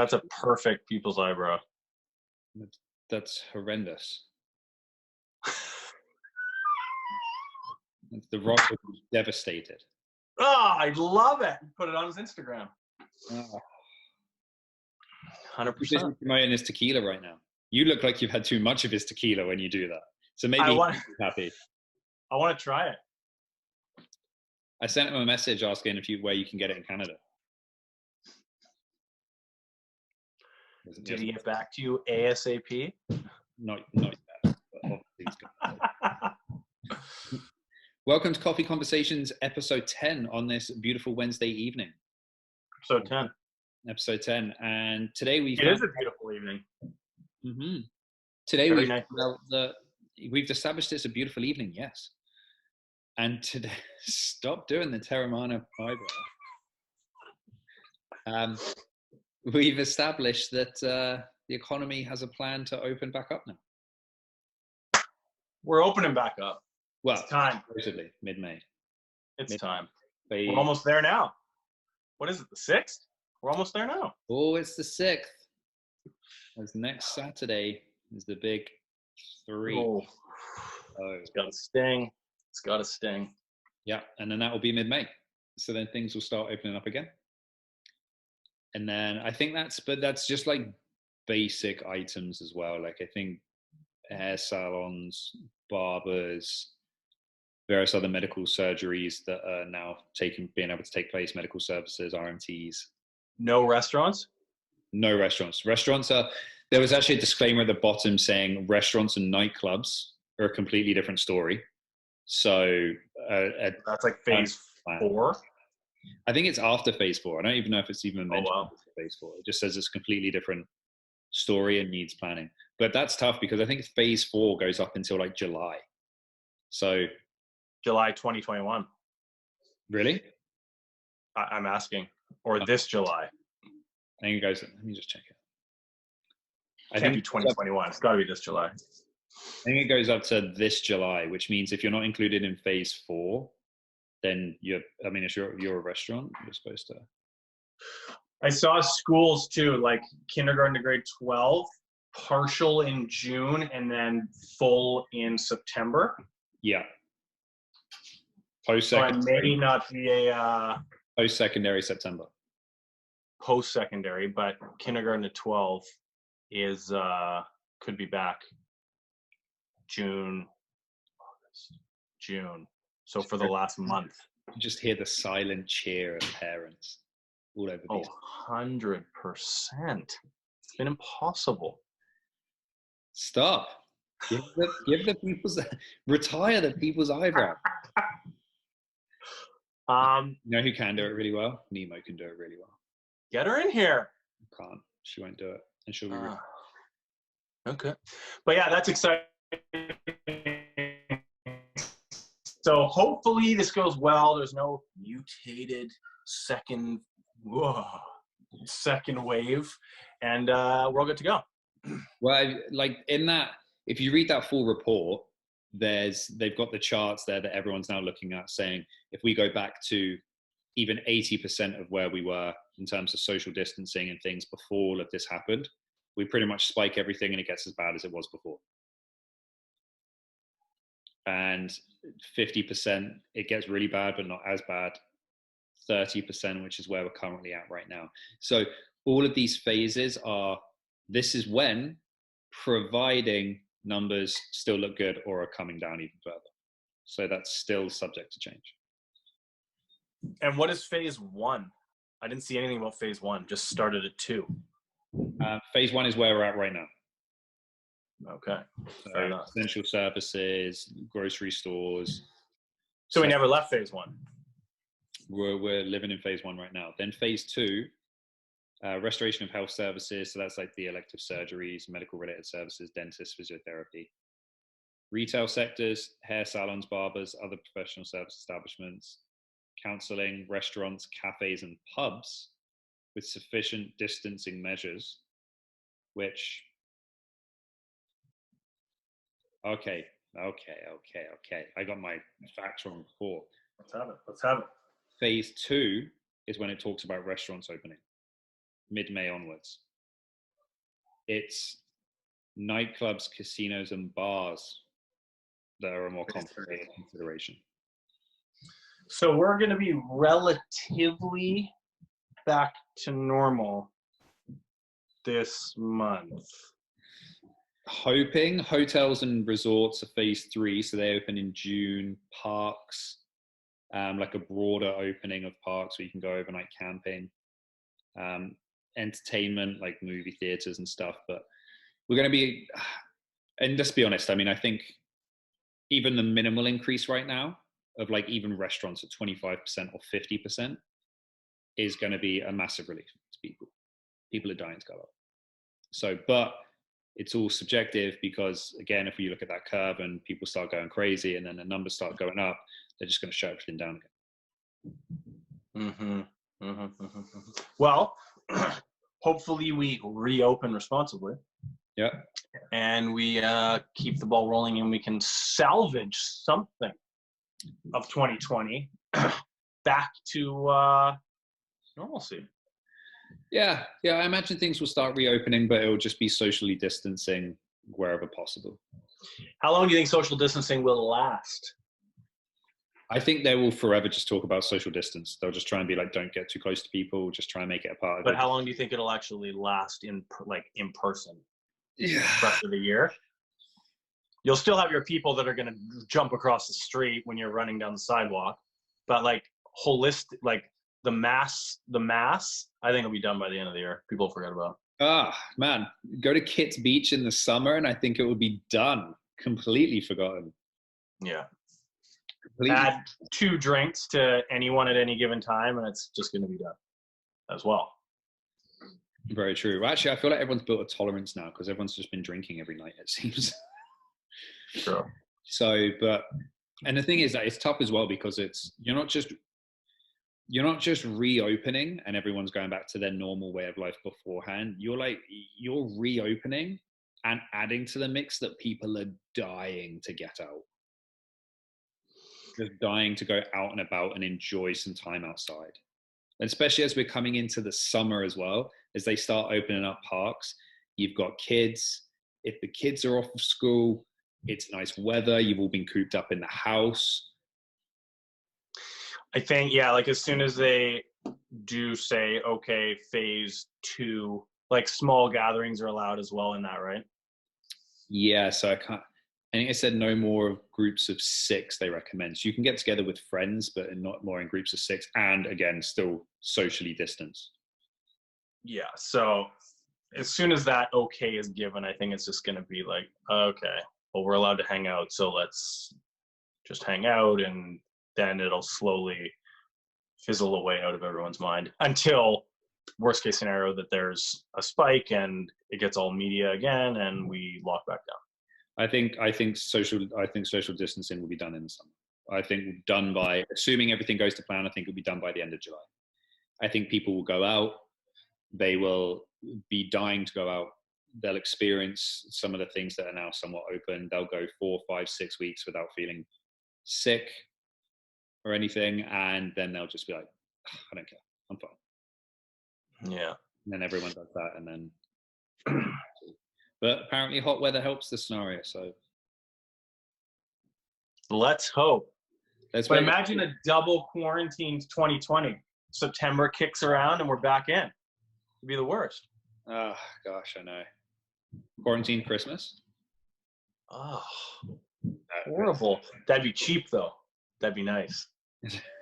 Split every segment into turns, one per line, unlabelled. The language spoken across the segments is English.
That's a perfect people's eyebrow.
That's horrendous. The Rock would be devastated.
Oh, I love it. Put it on his Instagram. 100%.
He's promoting his tequila right now. You look like you've had too much of his tequila when you do that. So maybe he's happy.
I want to try it.
I sent him a message asking where you can get it in Canada.
Did he get back to you ASAP?
Not yet. But obviously he's going. Welcome to Coffee Conversations, episode 10 on this beautiful Wednesday evening. Episode 10. And today
it is a beautiful evening.
Mm-hmm. Today we've established it's a beautiful evening, yes. And today, stop doing the Terramana eyebrow. We've established that the economy has a plan to open back up now.
We're opening back up.
Well,
it's time.
Supposedly, mid-May.
It's time. We're almost there now. What is it, the 6th? We're almost there now.
Oh, it's the 6th. As next Saturday is the big 3.
Oh, it's got to sting. It's got to sting.
Yeah, and then that will be mid-May. So then things will start opening up again. And then I think that's just like basic items as well. Like I think hair salons, barbers, various other medical surgeries that are now being able to take place, medical services, RMTs.
No restaurants?
No restaurants. There was actually a disclaimer at the bottom saying restaurants and nightclubs are a completely different story. So
that's like phase 4?
I think it's after phase 4. I don't even know if it's even mentioned phase 4. It just says it's a completely different story and needs planning. But that's tough because I think phase 4 goes up until like July. So
July 2021.
Really?
I'm asking. Or this July.
I think it goes, let me just check it.
It can't be 2021. It's got to be this July.
I think it goes up to this July, which means if you're not included in phase 4, then if you're a restaurant, you're supposed to.
I saw schools too, like kindergarten to grade 12, partial in June and then full in September.
Yeah.
Post-secondary. So it may not be a
post-secondary September.
Post-secondary, but kindergarten to 12 is could be back June. So for the last month.
You just hear the silent cheer of parents all over these.
100%. It's been impossible.
Stop. Give the people's retire the people's eyebrow. You know who can do it really well? Nemo can do it really well.
Get her in here.
Can't. She won't do it, and she'll be.
Okay, but yeah, that's exciting. So hopefully this goes well. There's no mutated second wave, and we're all good to go.
Well, like in that, if you read that full report, they've got the charts there that everyone's now looking at saying if we go back to even 80% of where we were in terms of social distancing and things before all of this happened, we pretty much spike everything and it gets as bad as it was before. And 50%, it gets really bad, but not as bad. 30%, which is where we're currently at right now. So all of these phases this is when, providing numbers still look good or are coming down even further. So that's still subject to change.
And what is phase 1? I didn't see anything about phase 1, just started at 2.
Phase 1 is where we're at right now.
Okay.
Essential services, grocery stores.
So we never left phase 1.
We're living in phase 1 right now. Then phase 2, restoration of health services. So that's like the elective surgeries, medical related services, dentists, physiotherapy. Retail sectors, hair salons, barbers, other professional service establishments, counseling, restaurants, cafes, and pubs with sufficient distancing measures, which Okay. I got my facts wrong before.
Let's have it.
Phase 2 is when it talks about restaurants opening, mid-May onwards. it's nightclubs, casinos, and bars that are a more complicated consideration.
So we're going to be relatively back to normal this month.
Hoping. Hotels and resorts are phase 3, so they open in June. Parks, like a broader opening of parks where you can go overnight camping. Entertainment, like movie theaters and stuff. But we're going to be, and let's be honest, I mean, I think even the minimal increase right now of like even restaurants at 25% or 50% is going to be a massive relief to people. People are dying to go out. So, but it's all subjective because, again, if you look at that curve and people start going crazy and then the numbers start going up, they're just going to shut everything down again.
Well, hopefully we reopen responsibly.
Yeah.
And we keep the ball rolling and we can salvage something of 2020 back to normalcy.
Yeah, I imagine things will start reopening, but it will just be socially distancing wherever possible.
How long do you think social distancing will last?
I think they will forever just talk about social distance. They'll just try and be like, don't get too close to people, just try and make it a part of it.
But how long do you think it'll actually last in person?
Yeah.
The rest of the year? You'll still have your people that are going to jump across the street when you're running down the sidewalk, but like holistic, like the mass, I think it'll be done by the end of the year. People forget about.
Man, go to Kit's Beach in the summer and I think it will be done. Completely forgotten.
Yeah.
Completely.
Add 2 drinks to anyone at any given time and it's just going to be done as well.
Very true. Well, actually, I feel like everyone's built a tolerance now because everyone's just been drinking every night, it seems.
Sure.
So, and the thing is that it's tough as well because you're not just reopening and everyone's going back to their normal way of life beforehand. You're reopening and adding to the mix that people are dying to get out. Just dying to go out and about and enjoy some time outside. And especially as we're coming into the summer as well, as they start opening up parks, you've got kids. If the kids are off of school, it's nice weather. You've all been cooped up in the house.
I think, yeah, like as soon as they do say, okay, phase 2, like small gatherings are allowed as well in that, right?
Yeah, so I think I said no more of groups of 6 they recommend. So you can get together with friends, but not more in groups of 6. And again, still socially distanced. Yeah,
so as soon as that okay is given, I think it's just going to be like, okay, well, we're allowed to hang out, so let's just hang out, and then it'll slowly fizzle away out of everyone's mind until worst case scenario that there's a spike and it gets all media again and we lock back down.
I think social distancing will be done in the summer. I think done by, assuming everything goes to plan, I think it'll be done by the end of July. I think people will go out. They will be dying to go out. They'll experience some of the things that are now somewhat open. They'll go 4, 5, 6 weeks without feeling sick or anything. And then they'll just be like, I don't care. I'm fine.
Yeah.
And then everyone does that. And then, but apparently hot weather helps the scenario. So
let's hope.
But
imagine a double quarantined 2020. September kicks around and we're back in. It'd be the worst.
Oh, gosh, I know. Quarantine Christmas?
Oh, horrible. That'd be cheap, though. That'd be nice.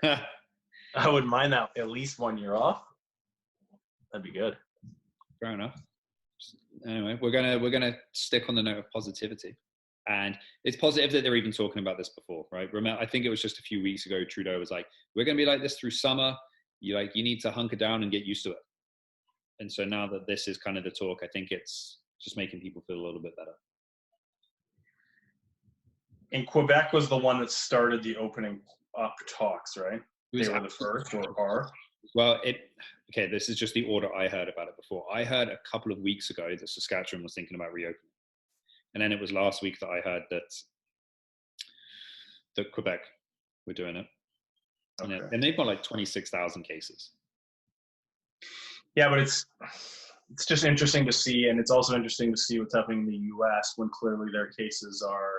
I wouldn't mind that. At least 1 year off. That'd be good.
Fair enough. Anyway, we're gonna stick on the note of positivity, and it's positive that they're even talking about this before, right? Remember, I think it was just a few weeks ago. Trudeau was like, "We're gonna be like this through summer. You need to hunker down and get used to it." And so now that this is kind of the talk, I think it's just making people feel a little bit better.
And Quebec was the one that started the opening up talks, right? They were the first, or are?
Well, okay, this is just the order I heard about it before. I heard a couple of weeks ago that Saskatchewan was thinking about reopening. And then it was last week that I heard that Quebec were doing it. Okay. And they've got like 26,000 cases.
Yeah, but it's it's just interesting to see, and it's also interesting to see what's happening in the U.S. when clearly their cases are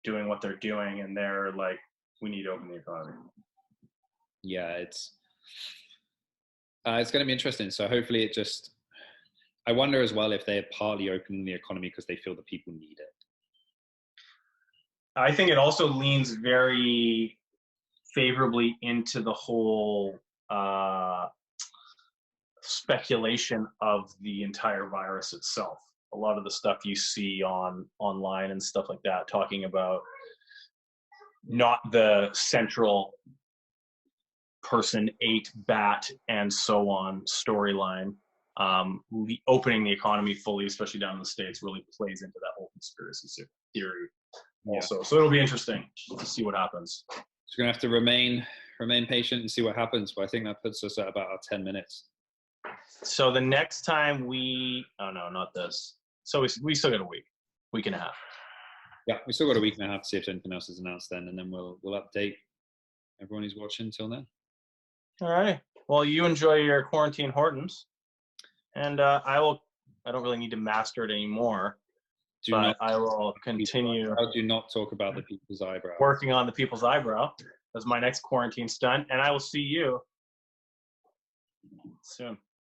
doing what they're doing, and they're like, we need to open the economy.
Yeah, it's going to be interesting. So hopefully I wonder as well if they're partly opening the economy because they feel the people need it.
I think it also leans very favorably into the whole speculation of the entire virus itself. A lot of the stuff you see online and stuff like that, talking about not the central person ate bat and so on storyline. Opening the economy fully, especially down in the States, really plays into that whole conspiracy theory also. Yeah. So it'll be interesting to see what happens.
So we're gonna have to remain patient and see what happens. But I think that puts us at about our 10 minutes.
So the next time oh no, not this. So we still got a week and a half.
Yeah, we still got a week and a half to see if anything else is announced then, and then we'll update everyone who's watching until then.
All right. Well, you enjoy your quarantine Hortons, and I don't really need to master it anymore. I will continue.
Do not talk about the people's eyebrow.
Working on the people's eyebrow as my next quarantine stunt, and I will see you soon.